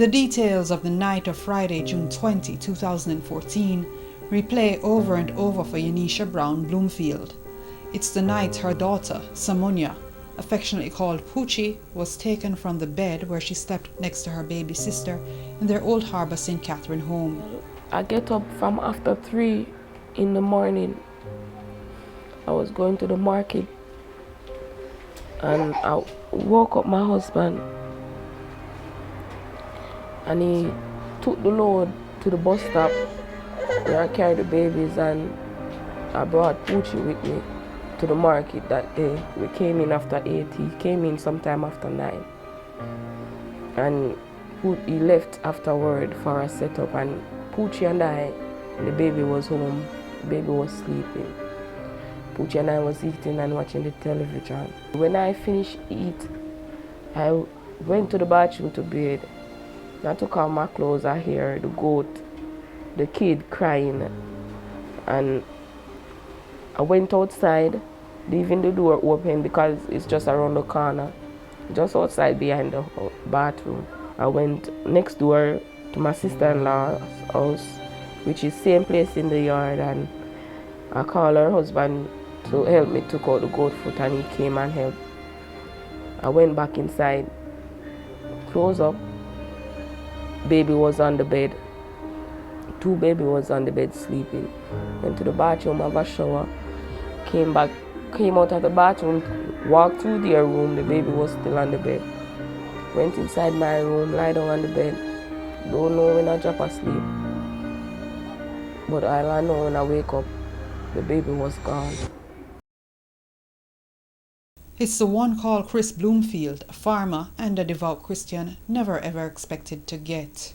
The details of the night of Friday, June 20, 2014, replay over and over for Yanisha Brown Bloomfield. It's the night her daughter, Samunya, affectionately called Poochie, was taken from the bed where she slept next to her baby sister in their Old Harbour St. Catherine home. I get up from after 3 in the morning. I was going to the market and I woke up my husband and he took the load to the bus stop where I carried the babies, and I brought Poochie with me to the market that day. We came in after 8, he came in sometime after 9. And he left afterward for a setup, and Poochie and I, the baby was home, the baby was sleeping. Poochie and I was eating and watching the television. When I finished eat, I went to the bathroom to bed. I took off my clothes, I hear the goat, the kid crying, and I went outside, leaving the door open because it's just around the corner, just outside behind the bathroom. I went next door to my sister-in-law's house, which is same place in the yard, and I called her husband to help me take out the goat foot, and he came and helped. I went back inside, closed up, baby was on the bed. 2 baby was on the bed sleeping. Went to the bathroom, have a shower, came back, came out of the bathroom, walked through their room, the baby was still on the bed. Went inside my room, lie down on the bed. Don't know when I drop asleep, but all I know when I wake up, the baby was gone. It's the one call Chris Bloomfield, a farmer and a devout Christian, never ever expected to get.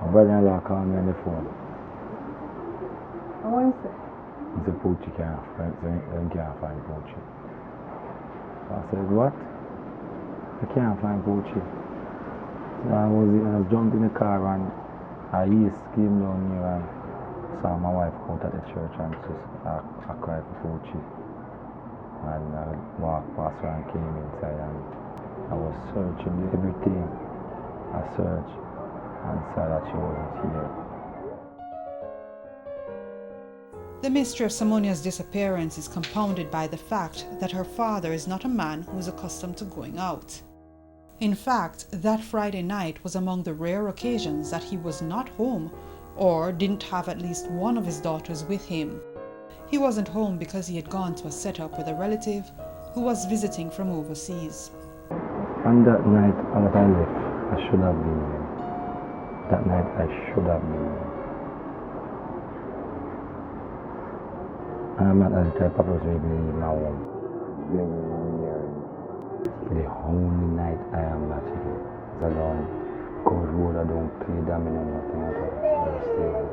My brother-in-law called me on the phone. What is it? He said Poochie can't find Poochie. So I said, what? I can't find Poochie. So I jumped in the car and I came down here and saw my wife out at the church, and I cried for Poochie. And I walked past her and came inside, and I was searching everything. I searched and saw that she wasn't here. The mystery of Samunya's disappearance is compounded by the fact that her father is not a man who is accustomed to going out. In fact, that Friday night was among the rare occasions that he was not home or didn't have at least one of his daughters with him. He wasn't home because he had gone to a setup with a relative who was visiting from overseas. On that night that I left, I should have been here. That night I should have been here. I'm not the type of person who leave my home. The only night I am not here. I don't go road, I don't play domino, nothing at all. I stay home.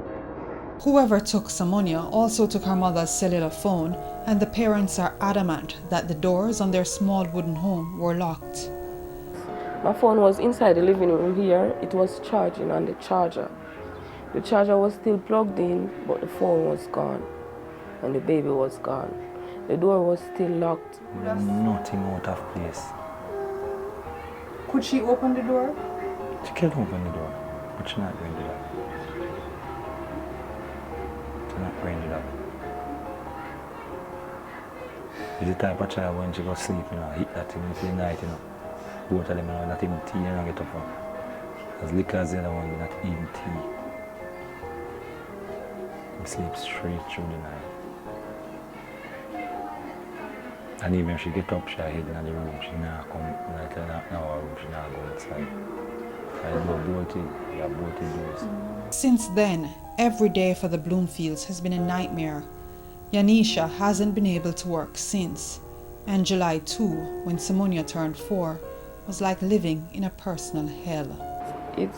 Whoever took Samunya also took her mother's cellular phone, and the parents are adamant that the doors on their small wooden home were locked. My phone was inside the living room here. It was charging on the charger. The charger was still plugged in, but the phone was gone, and the baby was gone. The door was still locked. Nothing out of place. Could she open the door? She can open the door, but she's not going to do that. She's not going to do that. She's the type of child when she goes sleep, hit that thing in the night, Both of them, not even tea, get up from. As liquor as the other one, not even tea. He sleeps straight through the night. And even if she get up, she head in the room, she not come, not in our room, she not go outside. I do both doors. Since then, every day for the Bloomfields has been a nightmare. Yanisha hasn't been able to work since, and July 2, when Samunya turned 4, was like living in a personal hell. It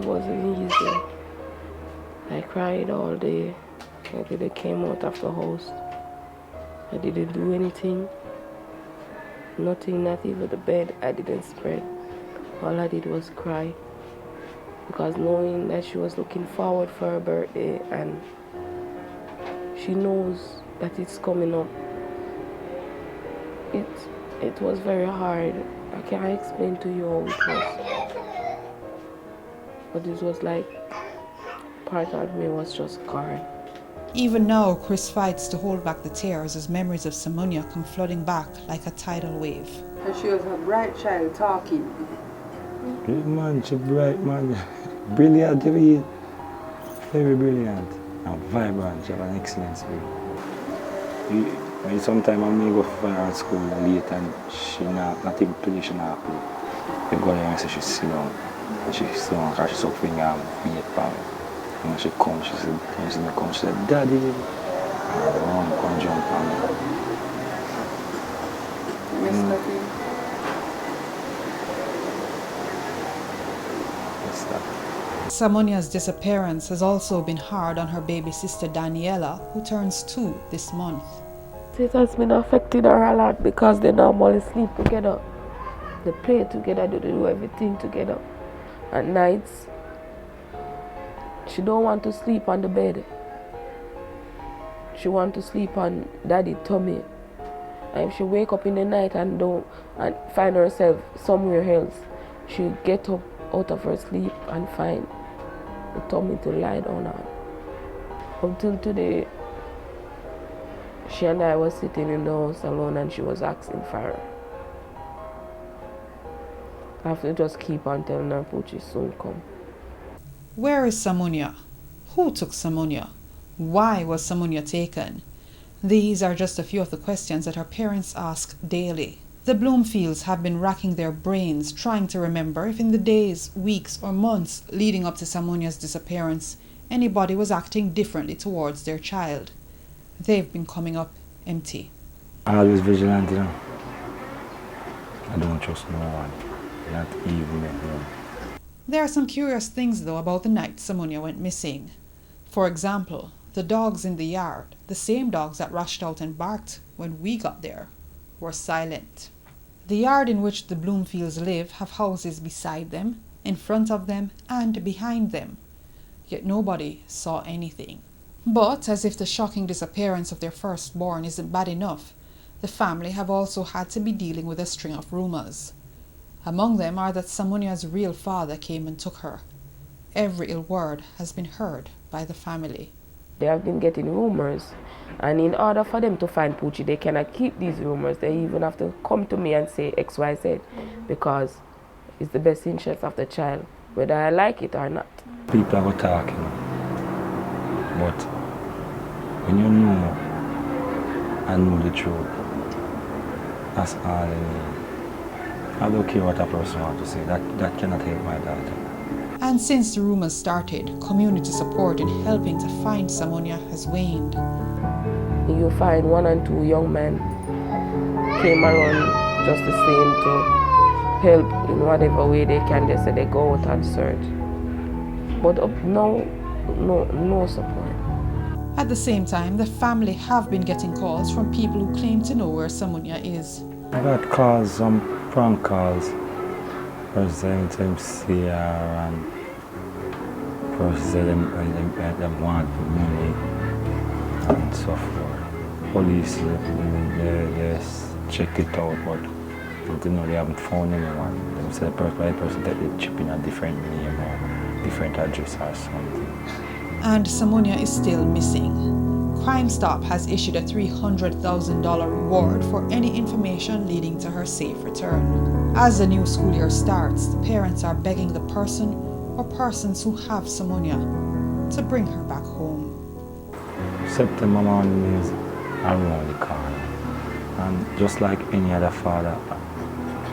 wasn't easy. I cried all day until they came out of the house. I didn't do anything. Nothing, not even the bed I didn't spread. All I did was cry, because knowing that she was looking forward for her birthday and she knows that it's coming up. It was very hard. I can't explain to you how it was. But it was like part of me was just gone. Even now, Chris fights to hold back the tears as memories of Samunya come flooding back like a tidal wave. And she was a bright child talking. Good man, she's bright man. Brilliant, very brilliant and vibrant. She have an excellent spirit. Sometimes I may go for her at school late and she not even today she not cool. You go there and say she's sit down. She sit down because she's suffering and beat for me. And when she comes, she said, Daddy, and the mom come jump on me. Miss Lucky. Yes, that. Samunya's disappearance has also been hard on her baby sister Daniela, who turns 2 this month. It has been affecting her a lot because they normally sleep together. They play together, they do everything together. At nights, she don't want to sleep on the bed. She want to sleep on daddy's tummy. And if she wake up in the night and find herself somewhere else, she'll get up out of her sleep and find the tummy to lie down on. Until today, she and I was sitting in the house alone and she was asking for her. I have to just keep on telling her Poochie soon come. Where is Samunya? Who took Samunya? Why was Samunya taken? These are just a few of the questions that her parents ask daily. The Bloomfields have been racking their brains trying to remember if in the days, weeks or months leading up to Samunya's disappearance, anybody was acting differently towards their child. They've been coming up empty. Always vigilant, you know. I don't trust no one, not even at home. There are some curious things though about the night Samunya went missing. For example, the dogs in the yard, the same dogs that rushed out and barked when we got there, were silent. The yard in which the Bloomfields live have houses beside them, in front of them and behind them. Yet nobody saw anything. But as if the shocking disappearance of their firstborn isn't bad enough, the family have also had to be dealing with a string of rumors. Among them are that Samunya's real father came and took her. Every ill word has been heard by the family. They have been getting rumors, and in order for them to find Poochie, they cannot keep these rumors. They even have to come to me and say XYZ because it's the best interest of the child, whether I like it or not. People are talking, but when you know and know the truth, that's all I need. I don't care what a person wants to say, that cannot help my daughter. And since the rumors started, community support in helping to find Samunya has waned. You find 1 and 2 young men came around just the same to help in whatever way they can. They say they go out and search. But no support. At the same time, the family have been getting calls from people who claim to know where Samunya is. I got calls, some prank calls. First time see her and first say them want money and so forth. Police, they check it out, but you know, they haven't found anyone. They say the person that they chip in a different name or different address or something. And Samunya is still missing. Crime Stop has issued a $300,000 reward for any information leading to her safe return. As the new school year starts, the parents are begging the person or persons who have Samunya to bring her back home. September morning is around the corner, and just like any other father,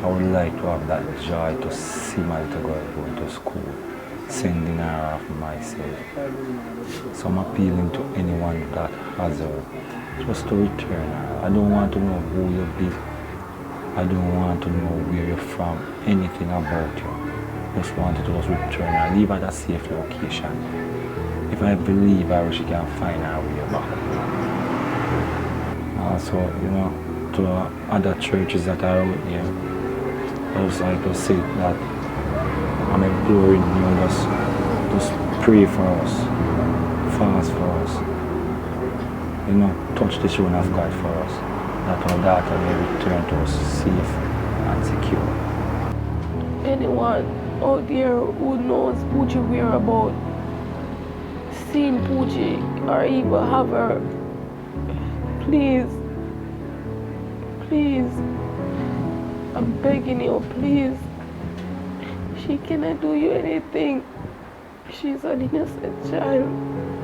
I would like to have that joy to see my little girl going to school, sending her off myself. So I'm appealing to anyone that has her, just to return her. I don't want to know who you be. I don't want to know where you're from, anything about you. Just want to just return her, leave at a safe location. If I believe her, she can find her way back. Also, you know, to other churches that are out here, I just like to say that I'm imploring you, just pray for us, fast for us, you know, touch the throne of God for us, that our daughter may return to us safe and secure. Anyone out there who knows Poochie whereabouts, seen Poochie or even have her, please, please, I'm begging you, please. She cannot do you anything. She's an innocent child.